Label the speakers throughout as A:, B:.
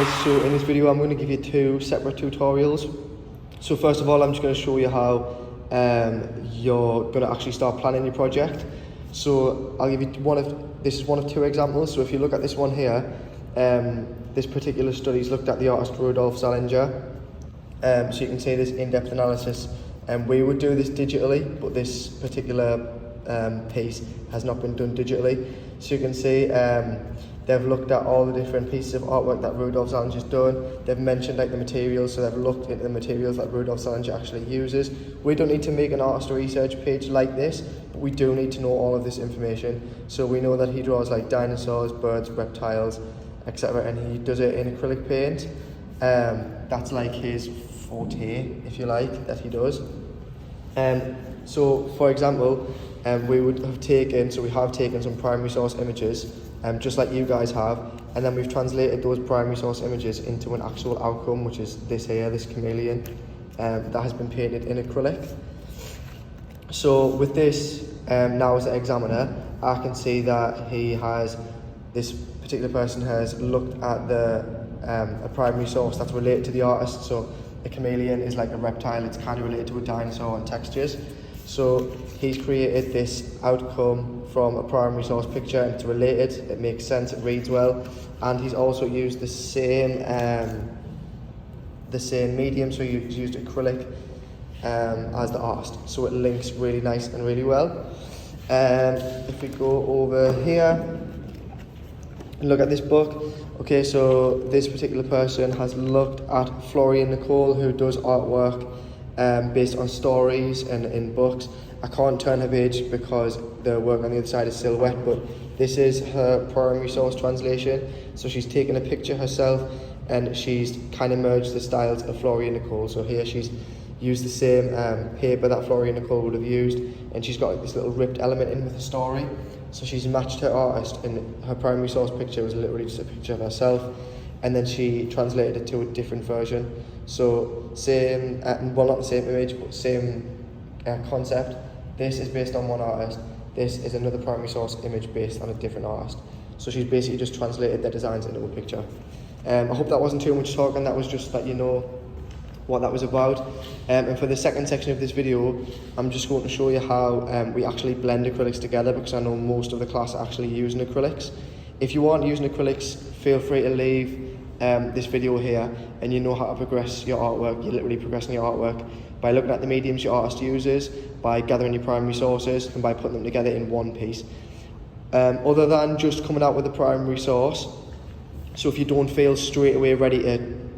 A: Right, so in this video I'm going to give you two separate tutorials. So first of all, I'm just going to show you how you're going to actually start planning your project. So I'll give you this is one of two examples. So if you look at this one here, this particular study's looked at the artist Rudolf Salinger. So you can see this in-depth analysis. We would do this digitally, but this particular piece has not been done digitally. So you can see they've looked at all the different pieces of artwork that Rudolf Salinger's done. They've mentioned like the materials, so they've looked into the materials that Rudolf Salinger actually uses. We don't need to make an artist research page like this, but we do need to know all of this information. So we know that he draws like dinosaurs, birds, reptiles, etc., and he does it in acrylic paint. That's like his forte, if you like, that he does. So for example, we have taken some primary source images, just like you guys have, and then we've translated those primary source images into an actual outcome, which is this here, this chameleon, that has been painted in acrylic. So with this, now as an examiner, I can see that this particular person has looked at a primary source that's related to the artist. So a chameleon is like a reptile, it's kind of related to a dinosaur on textures. So he's created this outcome from a primary source picture, and it's related, it makes sense, it reads well, and he's also used the same medium, so he's used acrylic as the artist, so it links really nice and really well. If we go over here and look at this book, okay, so this particular person has looked at Florian Nicole, who does artwork based on stories and in books. I can't turn her page because the work on the other side is still wet, but this is her primary source translation. So she's taken a picture herself and she's kind of merged the styles of Florian Nicole. So here she's used the same paper that Florian Nicole would have used, and she's got like this little ripped element in with the story. So she's matched her artist, and her primary source picture was literally just a picture of herself, and then she translated it to a different version. So same, well, not the same image, but same concept. This is based on one artist. This is another primary source image based on a different artist. So she's basically just translated their designs into a picture. I hope that wasn't too much talking. That was just that you know what that was about. And for the second section of this video, I'm just going to show you how we actually blend acrylics together, because I know most of the class are actually using acrylics. If you aren't using acrylics, feel free to leave this video here, and you know how to progress your artwork. You're literally progressing your artwork by looking at the mediums your artist uses, by gathering your primary sources, and by putting them together in one piece. Other than just coming out with a primary source, so if you don't feel straight away ready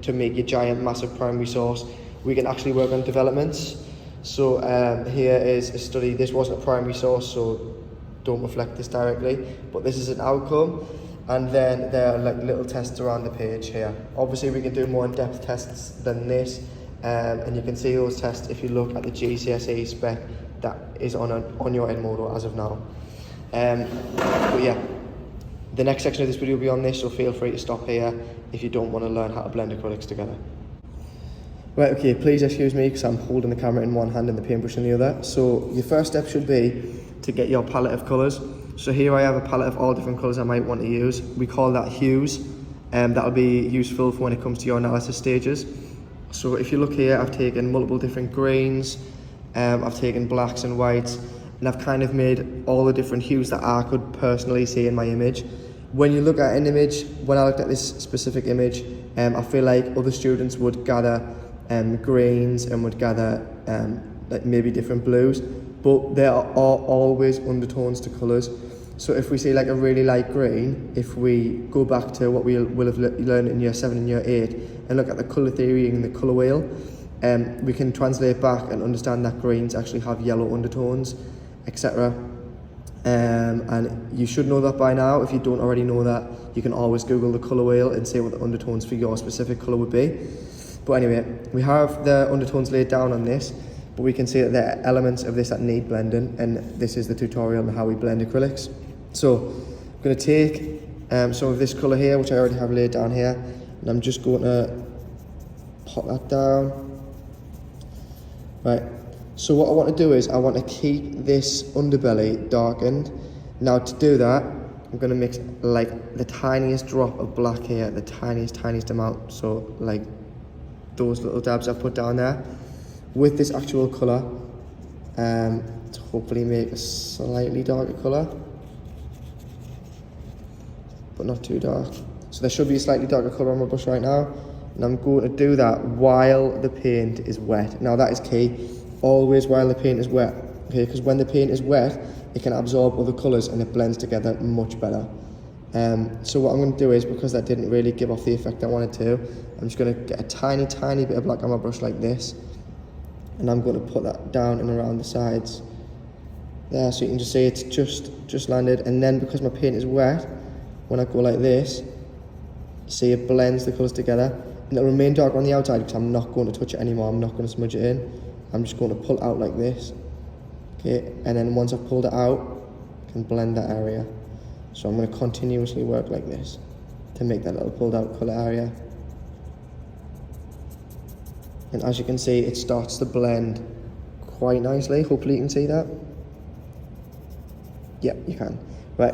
A: to make your giant massive primary source, we can actually work on developments. So here is a study. This wasn't a primary source, so don't reflect this directly, but this is an outcome, and then there are like little tests around the page here. Obviously we can do more in-depth tests than this, and you can see those tests if you look at the GCSE spec that is on your Edmodo as of now. But yeah, the next section of this video will be on this, so feel free to stop here if you don't want to learn how to blend acrylics together. Right, okay, please excuse me because I'm holding the camera in one hand and the paintbrush in the other. So your first step should be to get your palette of colours. So here I have a palette of all different colours I might want to use. We call that hues, and that'll be useful for when it comes to your analysis stages. So if you look here, I've taken multiple different greens, I've taken blacks and whites, and I've kind of made all the different hues that I could personally see in my image. When you look at an image, when I looked at this specific image, I feel like other students would gather greens and would gather like maybe different blues, but there are always undertones to colours. So if we see like a really light green, if we go back to what we will have learned in year 7 and year 8 and look at the colour theory and the colour wheel, we can translate back and understand that greens actually have yellow undertones, etc. And you should know that by now. If you don't already know that, you can always Google the colour wheel and see what the undertones for your specific colour would be. But anyway, we have the undertones laid down on this, but we can see that there are elements of this that need blending, and this is the tutorial on how we blend acrylics. So I'm going to take some of this colour here, which I already have laid down here, and I'm just going to pop that down. Right, so what I want to do is I want to keep this underbelly darkened. Now to do that, I'm going to mix like the tiniest drop of black here, the tiniest amount, so like those little dabs I've put down there, with this actual colour, to hopefully make a slightly darker colour, but not too dark. So there should be a slightly darker colour on my brush right now, and I'm going to do that while the paint is wet. Now that is key, always while the paint is wet, okay, because when the paint is wet, it can absorb other colours and it blends together much better. So what I'm going to do is, because that didn't really give off the effect I wanted to, I'm just going to get a tiny bit of black on my brush like this, and I'm going to put that down and around the sides there, so you can just see it's just landed. And then because my paint is wet, when I go like this, see it blends the colours together, and it'll remain dark on the outside because I'm not going to touch it anymore. I'm not going to smudge it in. I'm just going to pull it out like this, okay, and then once I've pulled it out, I can blend that area. So I'm going to continuously work like this to make that little pulled out colour area. And as you can see, it starts to blend quite nicely. Hopefully you can see that. Yeah, you can. Right,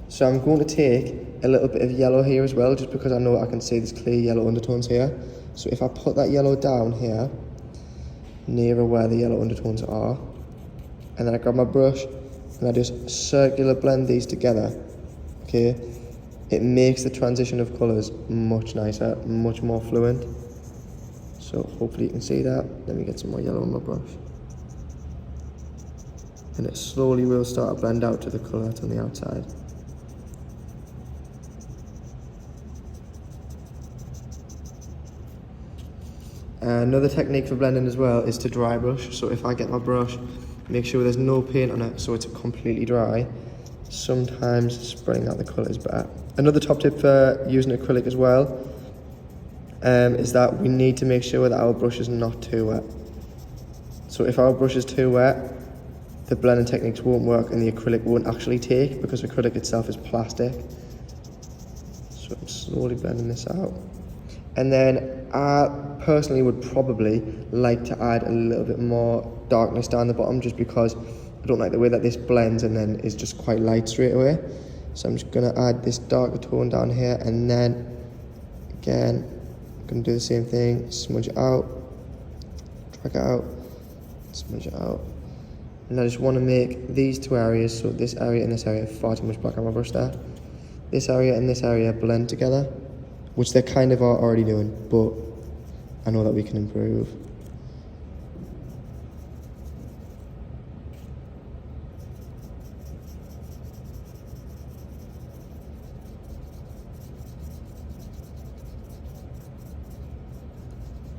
A: so I'm going to take a little bit of yellow here as well, just because I know I can see there's clear yellow undertones here. So if I put that yellow down here, nearer where the yellow undertones are, and then I grab my brush and I just circular blend these together, okay, it makes the transition of colours much nicer, much more fluent. So hopefully you can see that. Let me get some more yellow on my brush. And it slowly will start to blend out to the colour that's on the outside. Another technique for blending as well is to dry brush. So if I get my brush, make sure there's no paint on it so it's completely dry. Sometimes spraying out the colour is better. Another top tip for using acrylic as well is that we need to make sure that our brush is not too wet. So if our brush is too wet, the blending techniques won't work and the acrylic won't actually take, because acrylic itself is plastic. So I'm slowly blending this out. And then I personally would probably like to add a little bit more darkness down the bottom, just because I don't like the way that this blends and then is just quite light straight away. So I'm just going to add this darker tone down here, and then again I'm going to do the same thing, smudge it out, drag it out, smudge it out. And I just want to make these two areas, so this area and this area, far too much black on my brush there, this area and this area blend together, which they kind of are already doing, but I know that we can improve.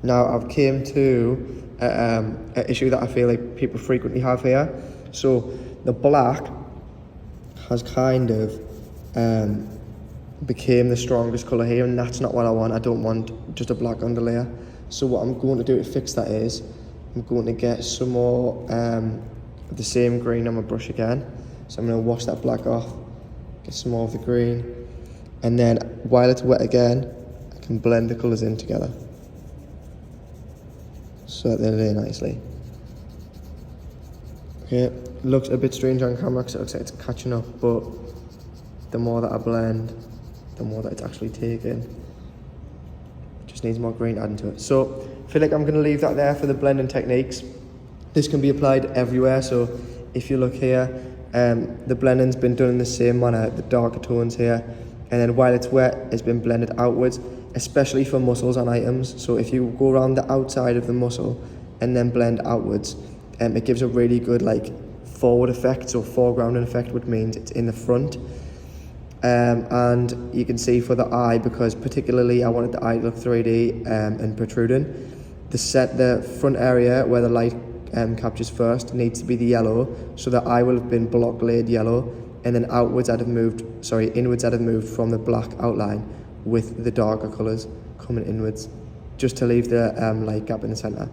A: Now I've came to an issue that I feel like people frequently have here. So the black has kind of became the strongest colour here, and that's not what I want. I don't want just a black underlayer. So what I'm going to do to fix that is I'm going to get some more of the same green on my brush again. So I'm going to wash that black off, get some more of the green, and then while it's wet again, I can blend the colours in together so that they lay nicely. Okay, it looks a bit strange on camera because it looks like it's catching up, but the more that I blend, the more that it's actually taken. It just needs more green adding to it. So I feel like I'm going to leave that there for the blending techniques. This can be applied everywhere. So if you look here, the blending's been done in the same manner, the darker tones here, and then while it's wet, it's been blended outwards, especially for muscles on items. So if you go around the outside of the muscle and then blend outwards, it gives a really good like forward effect, so foregrounding effect, which means it's in the front. And you can see for the eye, because particularly I wanted the eye to look 3D and protruding, the front area where the light captures first needs to be the yellow, so the eye will have been block laid yellow, and then inwards I'd have moved from the black outline with the darker colours coming inwards, just to leave the light gap in the centre.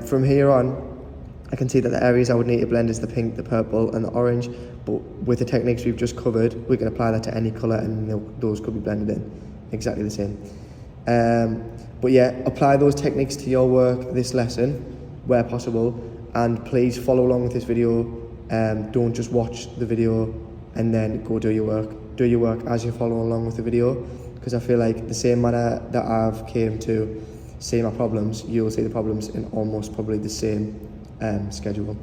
A: From here on, I can see that the areas I would need to blend is the pink, the purple and the orange, but with the techniques we've just covered, we can apply that to any colour and those could be blended in exactly the same. But yeah, apply those techniques to your work this lesson where possible, and please follow along with this video. Don't just watch the video and then go do your work. Do your work as you follow along with the video, because I feel like the same manner that I've came to see my problems, you'll see the problems in almost probably the same schedule.